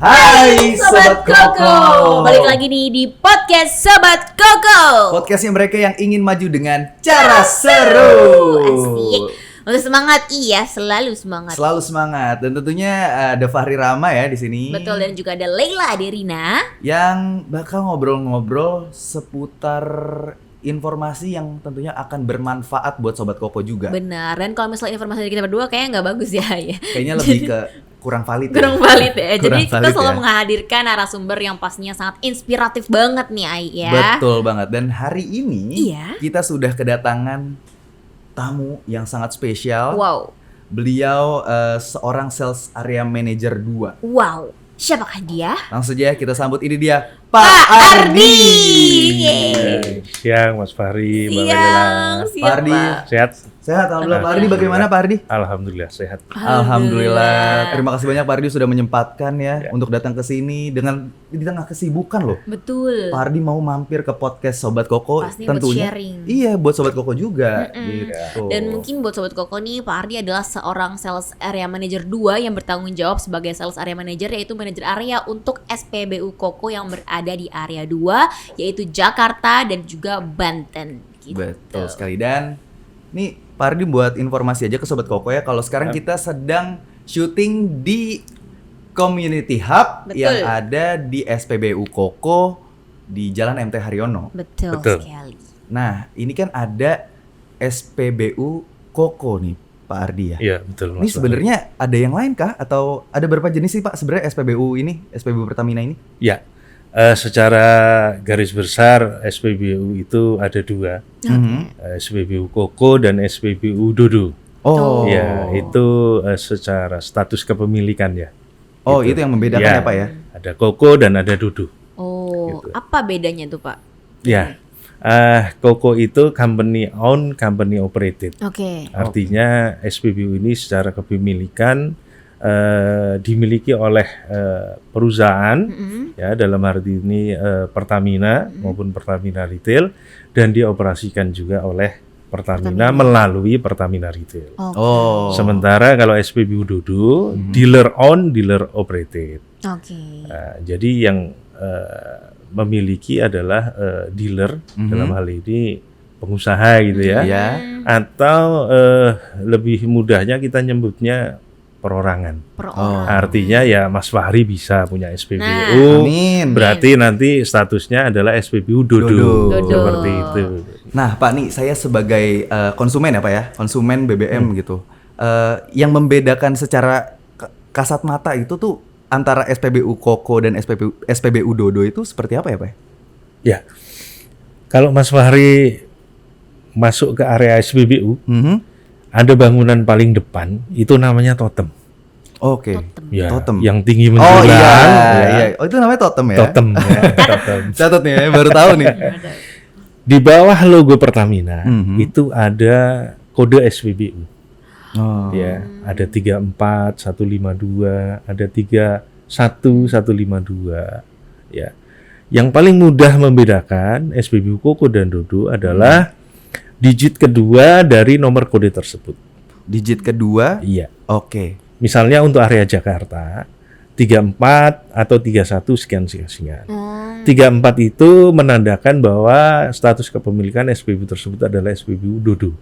Hai Sobat Koko. Balik lagi nih di podcast Sobat Koko. Podcastnya mereka yang ingin maju dengan cara seru. Asik. Untuk semangat, iya selalu semangat. Selalu semangat. Dan tentunya ada Fahri Rama ya di sini. Betul, dan juga ada Leila Aderina Yang bakal ngobrol-ngobrol seputar informasi yang tentunya akan bermanfaat buat Sobat Koko juga. Benar, dan kalau misalnya informasi dari kita berdua kayaknya nggak bagus ya. Kayaknya lebih ke kurang valid. Kurang valid ya. Jadi Kurang kita valid selalu ya. menghadirkan narasumber yang pastinya sangat inspiratif banget nih Ai ya. Betul banget. Dan hari ini Iya. kita sudah kedatangan tamu yang sangat spesial. Wow. Beliau seorang sales area manager 2. Wow. Siapakah dia? Langsung aja kita sambut, ini dia Pak Pak Ardi. Yeay. Siang Mas Fahri, Mbak Leila. Siang, Pak Ardi. Pak. Sehat? Sehat, alhamdulillah. Pak Ardi bagaimana Pak Ardi? Alhamdulillah sehat. Alhamdulillah. Terima kasih banyak Pak Ardi sudah menyempatkan ya untuk datang ke sini dengan di tengah kesibukan loh. Betul. Pak Ardi mau mampir ke podcast Sobat Koko, Pasti buat tentunya. sharing. Iya, buat Sobat Koko juga. Mm-mm. Gitu. Dan mungkin buat Sobat Koko nih, Pak Ardi adalah seorang sales area manager 2 yang bertanggung jawab sebagai sales area manager, yaitu manajer area untuk SPBU Koko yang berada di area 2, yaitu Jakarta dan juga Banten. Gitu. Betul sekali. Dan nih Pak Ardi buat informasi aja ke Sobat Koko ya, kalau sekarang kita sedang syuting di Community Hub. Betul. Yang ada di SPBU Koko di Jalan MT Haryono. Betul sekali. Nah, ini kan ada SPBU Koko nih, Pak Ardi ya. Iya betul Mas. Ini sebenarnya ada yang lain kah? Atau ada berapa jenis sih Pak sebenarnya SPBU ini, SPBU Pertamina ini? Ya, secara garis besar SPBU itu ada dua, SPBU Koko dan SPBU Dodo. Oh, Ya, itu secara status kepemilikan ya. oh Gitu. itu yang membedakan ya Pak ya? Ada Koko dan ada Dodo. Oh, Gitu. apa bedanya tuh Pak? Ya, Koko itu company owned, company operated. Oke. Artinya SPBU ini secara kepemilikan dimiliki oleh perusahaan, ya dalam arti ini Pertamina maupun Pertamina Retail, dan dioperasikan juga oleh Pertamina melalui Pertamina Retail. Oh. Sementara kalau SPBU Dodo dealer owned, dealer operated. Oke. Jadi yang memiliki adalah dealer, dalam hal ini pengusaha gitu ya. Iya. Atau lebih mudahnya kita nyebutnya perorangan. Perorangan. Artinya ya Mas Fahri bisa punya SPBU. Nah, amin. Berarti nanti statusnya adalah SPBU Dodo. Dodo. Seperti itu. Nah Pak nih, saya sebagai konsumen ya Pak ya, konsumen BBM gitu. Yang membedakan secara kasat mata itu tuh antara SPBU Koko dan SPBU Dodo itu seperti apa ya Pak? Ya. Kalau Mas Fahri masuk ke area SPBU, ada bangunan paling depan, itu namanya totem. Oke. Ya, Totem. yang tinggi Oh menjulang. iya, ya. iya. Oh itu namanya totem ya? Totem, ya, totem. Catat nih, baru tahu nih. Di bawah logo Pertamina itu ada kode SPBU. Oh. Ya, ada 34, 152, ada 31, 152. Ya. Yang paling mudah membedakan SPBU Koko dan Dodo adalah digit kedua dari nomor kode tersebut. Digit kedua? Iya. Oke. Misalnya untuk area Jakarta 34 atau 31 sekian. 34 itu menandakan bahwa status kepemilikan SPBU tersebut adalah SPBU Dodo.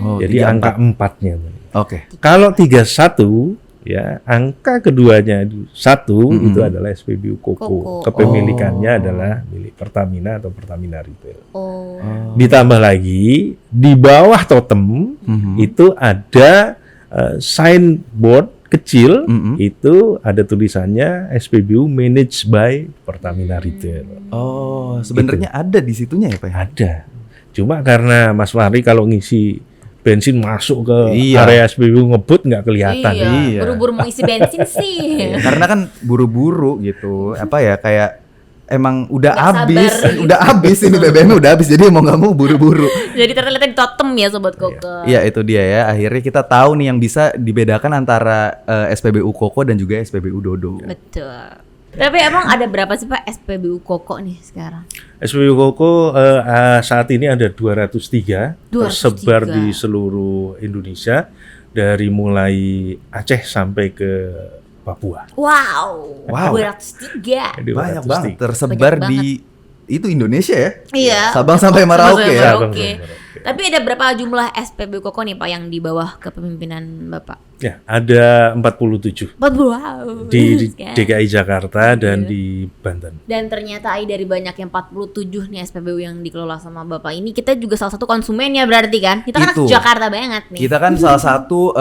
Oh, Jadi 34. angka 4-nya. Oke. Kalau 31 ya, angka keduanya 1 itu adalah SPBU Koko. Koko. Kepemilikannya adalah milik Pertamina atau Pertamina Retail. Oh. Ditambah lagi di bawah totem itu ada signboard kecil, itu ada tulisannya SPBU managed by Pertamina Retail. Oh, sebenarnya ada di situnya ya Pak ya? Ada. Cuma karena Mas Fahri kalau ngisi bensin masuk ke Iya. area SPBU ngebut nggak kelihatan. Iya. Buru-buru mau isi bensin sih. Karena kan buru-buru gitu. Apa ya, kayak emang udah Nggak habis, sabar. udah habis ini BBM udah habis, jadi mau nggak mau buru-buru. Jadi ternyata di totem ya Sobat Koko. Iya itu dia ya. Akhirnya kita tahu nih yang bisa dibedakan antara SPBU Koko dan juga SPBU Dodo. Betul. Tapi emang ada berapa sih Pak SPBU Koko nih sekarang? SPBU Koko saat ini ada 203, 203. tersebar di seluruh Indonesia, dari mulai Aceh sampai ke Papua. Wow. Wow. 203. Banyak 203. banget tersebar Banyak di itu Indonesia ya. Iya. Sabang sampai Merauke Sampai ya. Merauke. Sabang sampai Merauke. Tapi ada berapa jumlah SPBU Koko nih Pak yang di bawah kepemimpinan Bapak? Ya, ada 47 Wow. di Kan. DKI Jakarta dan Iya. di Banten. Dan ternyata dari banyak yang 47 nih SPBU yang dikelola sama Bapak ini, kita juga salah satu konsumen ya berarti kan? Kita kan Itu. Jakarta banget nih. Kita kan salah satu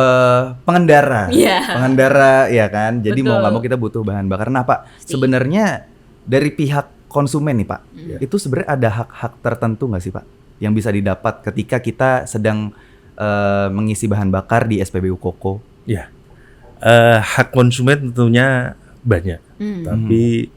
pengendara. Iya. Pengendara ya kan. Jadi mau Betul. nggak mau kita butuh bahan bakar. Nah, Pak, sebenarnya dari pihak konsumen nih, Pak. Itu sebenarnya ada hak-hak tertentu nggak sih, Pak? Yang bisa didapat ketika kita sedang mengisi bahan bakar di SPBU Koko. Ya, hak konsumen tentunya banyak, tapi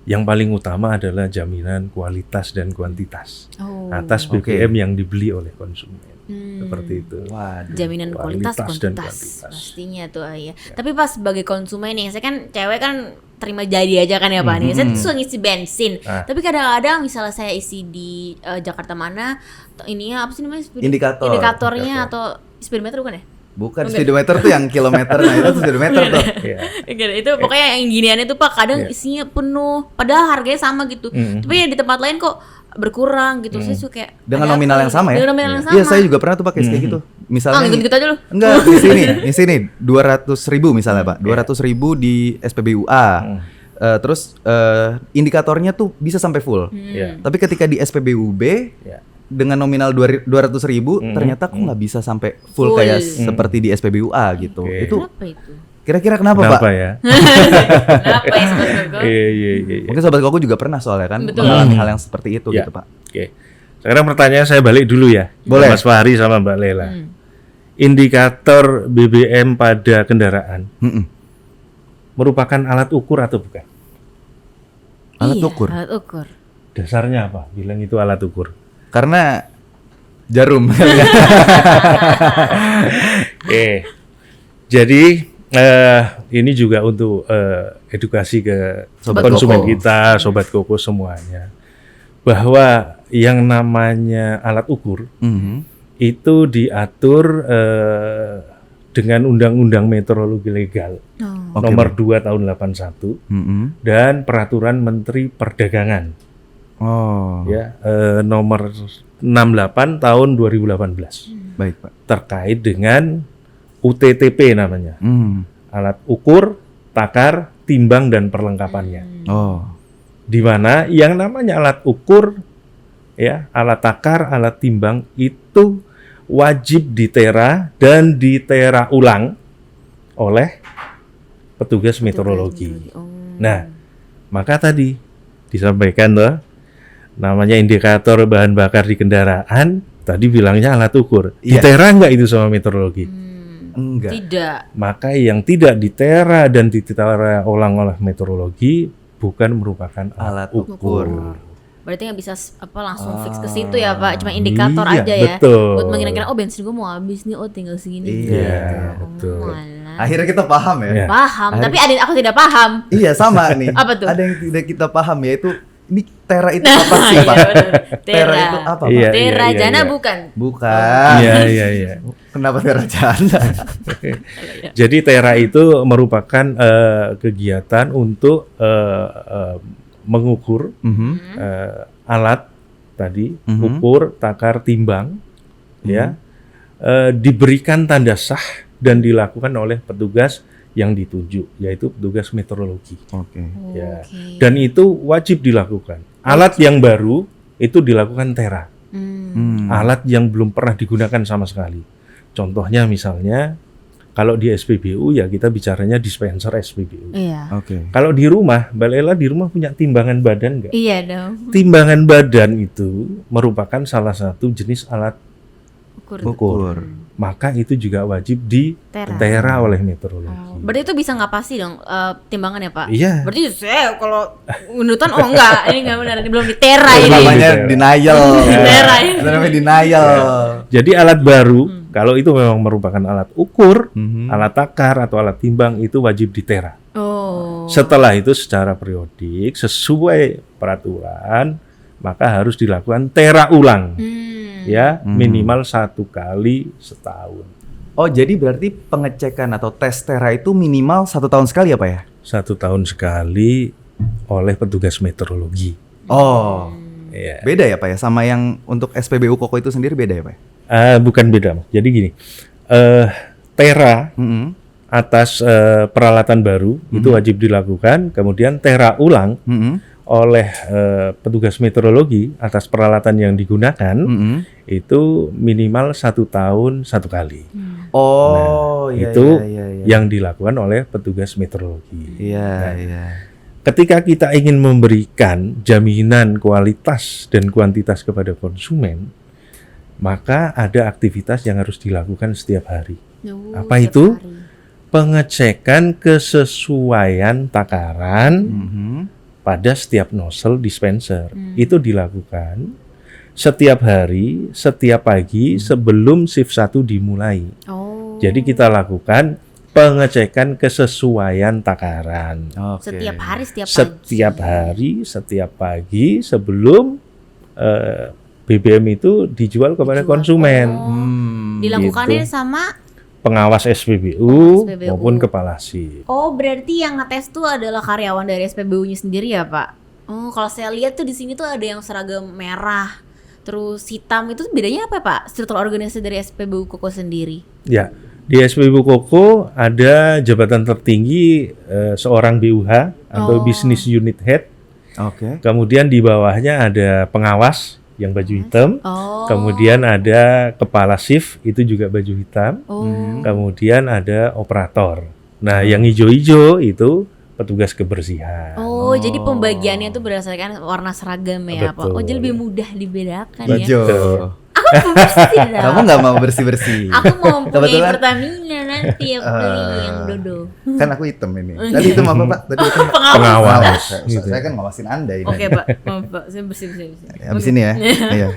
yang paling utama adalah jaminan kualitas dan kuantitas Oh. atas Oke. BBM yang dibeli oleh konsumen. Seperti itu. Waduh. Jaminan kualitas, Kualitas dan kuantitas kuantitas. pastinya tuh ya. Tapi pas sebagai konsumen nih, saya kan cewek kan terima jadi aja kan ya Pak nih. Saya tuh suka ngisi bensin. Ah. Tapi kadang-kadang misalnya saya isi di Jakarta mana, ininya apa sih namanya? Indikator. Indikatornya atau speedometer bukan ya? Bukan speedometer tuh yang kilometer, nah itu speedometer tuh. Ya. Gitu, itu pokoknya yang ginian itu Pak kadang isinya penuh, padahal harganya sama gitu. Tapi ya di tempat lain kok berkurang gitu. Saya suka kayak Dengan ada nominal apa yang sama ya? Dengan nominal yang sama. Iya, saya juga pernah tuh pakai kayak gitu. Misalnya ikut-ikut aja lu. Enggak, di sini 200.000 misalnya, Pak. 200.000 di SPBU A. Terus indikatornya tuh bisa sampai full. Ya. Tapi ketika di SPBU B Ya. dengan nominal 200.000 ternyata kok nggak bisa sampai full Full. kayak seperti di SPBU A gitu. Oke. Itu Kenapa itu? kira-kira kenapa, Kenapa Pak? ya? Kenapa ya sebenarnya? Iya. Mungkin sobat Koko juga pernah soalnya kan Betul. mengalami hal yang seperti itu Ya. gitu, Pak. Oke. Sekarang pertanyaan saya balik dulu ya. Boleh. Mas Fahri sama Mbak Lela. Indikator BBM pada kendaraan Mm-mm. merupakan alat ukur atau bukan? Alat Iya, ukur. Alat ukur. Dasarnya apa? Bilang itu alat ukur. Karena jarum. Oke. Jadi ini juga untuk edukasi ke Sobat konsumen Koko. kita, sobat Koko semuanya, bahwa yang namanya alat ukur Mhm. itu diatur dengan Undang-Undang Meteorologi Legal Oh. Oke, nomor 2 tahun 81 Mhm. dan Peraturan Menteri Perdagangan Oh, ya nomor 68 tahun 2018 baik, Pak. terkait dengan UTTP namanya, alat ukur, takar, timbang dan perlengkapannya. Oh, Di mana yang namanya alat ukur ya, alat takar, alat timbang itu wajib ditera dan ditera ulang oleh petugas meteorologi. Oh. Nah, maka tadi disampaikan tuh namanya indikator bahan bakar di kendaraan, tadi bilangnya alat ukur. Iya. Ditera nggak itu sama meteorologi? enggak. Tidak. Maka yang tidak ditera dan ditera ulang oleh meteorologi bukan merupakan Alat alat ukur. Berarti nggak bisa langsung fix ke situ ya Pak, cuma indikator Iya, aja ya. betul. Buat mengira-ngira oh bensin gue mau habis nih, oh tinggal segini. Iya, betul. Walah. Akhirnya kita paham ya. Iya. Paham, tapi ada yang aku tidak paham. Iya, sama nih. Apa tuh? Ada yang tidak kita paham yaitu ini tera itu apa sih, Iya, Pak? benar. Tera itu apa, Pak? Iya. Tera jana iya. bukan. Bukan. Iya. Kenapa tera janda? Jadi tera itu merupakan kegiatan untuk mengukur Mhm. alat tadi, Mhm. ukur, takar, timbang, ya, diberikan tanda sah dan dilakukan oleh petugas yang dituju, yaitu petugas meteorologi. Oke. Ya. Oke. Dan itu wajib dilakukan. Alat yang baru itu dilakukan tera. Alat yang belum pernah digunakan sama sekali. Contohnya misalnya, kalau di SPBU ya kita bicaranya dispenser SPBU. Iya. Oke. Kalau di rumah, Mbak Lela di rumah punya timbangan badan nggak? Iya dong. Timbangan badan itu merupakan salah satu jenis alat Ukur. ukur. Maka itu juga wajib ditera oleh meteorologi. Berarti itu bisa nggak pasti dong timbangan ya Pak? Iya. Berarti saya kalau menurutan oh enggak, ini nggak benar, ini belum ditera Itu ini. namanya denial. Tera ini. Itu namanya denial. Jadi alat baru, kalau itu memang merupakan alat ukur, Mhm. alat takar atau alat timbang itu wajib ditera. Oh. Setelah itu secara periodik sesuai peraturan maka harus dilakukan tera ulang, ya minimal 1 kali setahun. Oh, jadi berarti pengecekan atau tes Tera itu minimal 1 tahun sekali ya Pak ya? 1 tahun sekali oleh petugas meteorologi. Oh, Ya. beda ya Pak ya? Sama yang untuk SPBU Koko itu sendiri beda ya Pak? Bukan beda, Mas. Jadi gini, Tera Mm-mm. atas peralatan baru itu wajib dilakukan, kemudian Tera ulang Mm-mm. oleh petugas meteorologi atas peralatan yang digunakan Mm-mm. itu minimal 1 tahun 1 kali. Oh, iya, Itu iya, iya. yang dilakukan oleh petugas meteorologi. Iya, Nah, iya. ketika kita ingin memberikan jaminan kualitas dan kuantitas kepada konsumen, maka ada aktivitas yang harus dilakukan setiap hari. Apa Setiap itu? hari. Pengecekan kesesuaian takaran Mhm. pada setiap nozzle dispenser. Itu dilakukan setiap hari, setiap pagi sebelum shift 1 dimulai. Oh. Jadi kita lakukan pengecekan kesesuaian takaran. Oke. Setiap hari, setiap pagi. Setiap hari, setiap pagi sebelum BBM itu dijual kepada Dijual. konsumen. Dilakukannya Gitu. sama. Pengawas SPBU SPBU. maupun kepala shift. Oh, berarti yang ngetes tuh adalah karyawan dari SPBU-nya sendiri ya, Pak? Oh, kalau saya lihat tuh di sini tuh ada yang seragam merah, terus hitam. Itu bedanya apa, Pak? Struktur organisasi dari SPBU Koko sendiri. Ya, di SPBU Koko ada jabatan tertinggi seorang BUH atau Oh. Business Unit Head. Oke. Kemudian di bawahnya ada pengawas yang baju hitam. Oh. Kemudian ada kepala shift itu juga baju hitam. Oh. Kemudian ada operator. Nah, yang hijau-hijau itu petugas kebersihan. Oh, jadi pembagiannya tuh berdasarkan warna seragam ya, Pak? Oh, Betul. jadi lebih mudah dibedakan ya. Bejo. Aku bersih dah. Kamu nggak mau bersih-bersih? Aku mau punya Kebetulan- Pertamina nanti aku beli yang dodo. Kan aku hitam ini. Tadi hitam apa Pak? Tadi hitam Pak? Pengawas. Saya kan ngawasin Anda ini. Oke, Pak. Maaf, Pak. Saya bersih. Habis ini ya. Iya.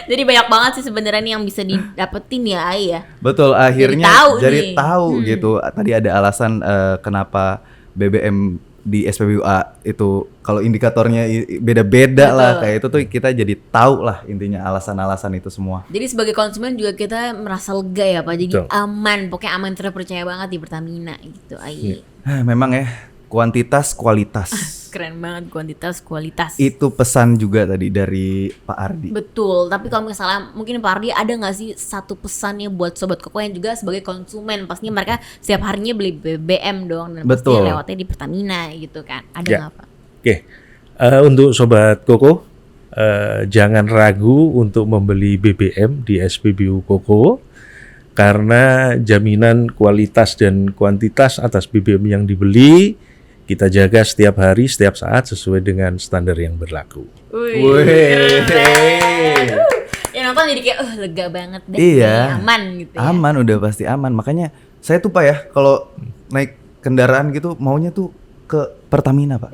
Jadi banyak banget sih sebenarnya nih yang bisa didapetin ya, Ai ya. Betul, akhirnya Jadi tahu tahu nih. gitu. Tadi ada alasan kenapa BBM di SPBUA itu kalau indikatornya beda-beda Betul. lah kayak itu tuh kita jadi tahu lah intinya alasan-alasan itu semua. Jadi sebagai konsumen juga kita merasa lega ya, Pak. Jadi Betul. aman, pokoknya aman terpercaya banget di Pertamina gitu, Ai. Memang ya kuantitas kualitas. Keren banget, kuantitas kualitas. Itu pesan juga tadi dari Pak Ardi. Betul, tapi kalau misalnya mungkin Pak Ardi ada nggak sih satu pesannya buat Sobat Koko yang juga sebagai konsumen? Pastinya mereka setiap harinya beli BBM dong, dan Betul. pastinya lewatnya di Pertamina gitu kan. Ada Ya. nggak Pak? Oke, untuk Sobat Koko, jangan ragu untuk membeli BBM di SPBU Koko karena jaminan kualitas dan kuantitas atas BBM yang dibeli kita jaga setiap hari, setiap saat sesuai dengan standar yang berlaku. Wih. Yang nonton jadi kayak lega banget deh, Iya. aman gitu ya. Aman, udah pasti aman. Makanya saya tuh Pak ya kalau naik kendaraan gitu maunya tuh ke Pertamina Pak.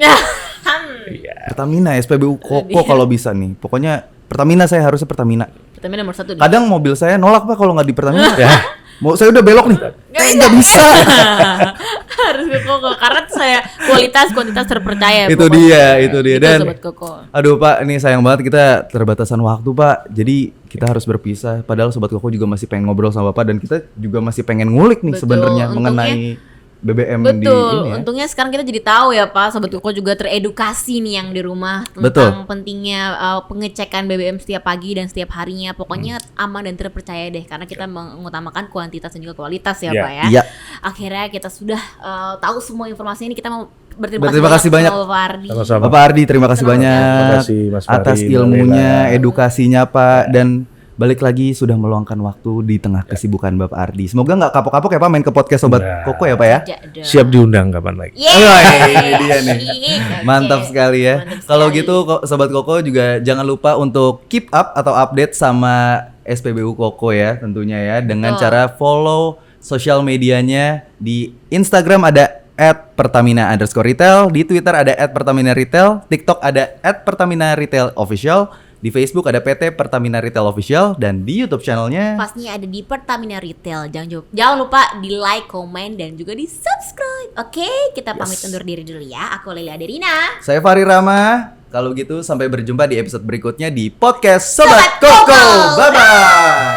Pertamina, SPBU Koko kalau bisa nih. Pokoknya Pertamina, saya harusnya Pertamina. Pertamina nomor 1 nih. Kadang mobil saya nolak Pak kalau nggak di Pertamina. Ya. Mau saya udah belok nih. Nggak bisa. Harus ke Koko karena saya kuantitas terpercaya. Itu pokoknya. dia, itu dia. Itu Dan Sobat Koko. aduh Pak, ini sayang banget kita terbatasan waktu Pak. Jadi kita harus berpisah. Padahal Sobat Koko juga masih pengen ngobrol sama Bapak dan kita juga masih pengen ngulik nih Betul, sebenarnya untungnya- mengenai BBM di Betul, ini ya. untungnya sekarang kita jadi tahu ya Pak, Sobat Koko juga teredukasi nih yang di rumah tentang Betul. pentingnya pengecekan BBM setiap pagi dan setiap harinya. Pokoknya aman dan terpercaya deh karena kita mengutamakan kuantitas dan juga kualitas ya Ya. Pak ya. Iya. Akhirnya kita sudah tahu semua informasi ini, kita mau Berterima kasih banyak. sama Bapak Ardi. Sama-sama. Bapak Ardi, terima kasih Sama-sama. banyak Terima kasih, Mas Fahri, atas Mbak ilmunya, Lela. edukasinya Pak, dan balik lagi sudah meluangkan waktu di tengah kesibukan Bapak Ardi. Semoga nggak kapok-kapok ya Pak main ke podcast Sobat Nah. Koko ya Pak ya. Tidak. Siap diundang kapan lagi? Yeay. Wah, ini dia nih. Oke. Mantap sekali ya. Mantap Kalau sekali. gitu Sobat Koko juga jangan lupa untuk keep up atau update sama SPBU Koko ya tentunya ya dengan Betul. cara follow sosial medianya di Instagram ada @pertamina_retail, di Twitter ada @pertamina_retail, TikTok ada @pertamina_retail_official, di Facebook ada PT Pertamina Retail Official, dan di YouTube channelnya Pastinya ada di Pertamina Retail. Jangan lupa di like, komen, dan juga di subscribe. Oke, kita pamit undur diri dulu ya. Aku Leila Aderina. saya Fahri Rama. Kalau gitu sampai berjumpa di episode berikutnya di podcast Sobat Sobat Koko. Koko. Bye bye.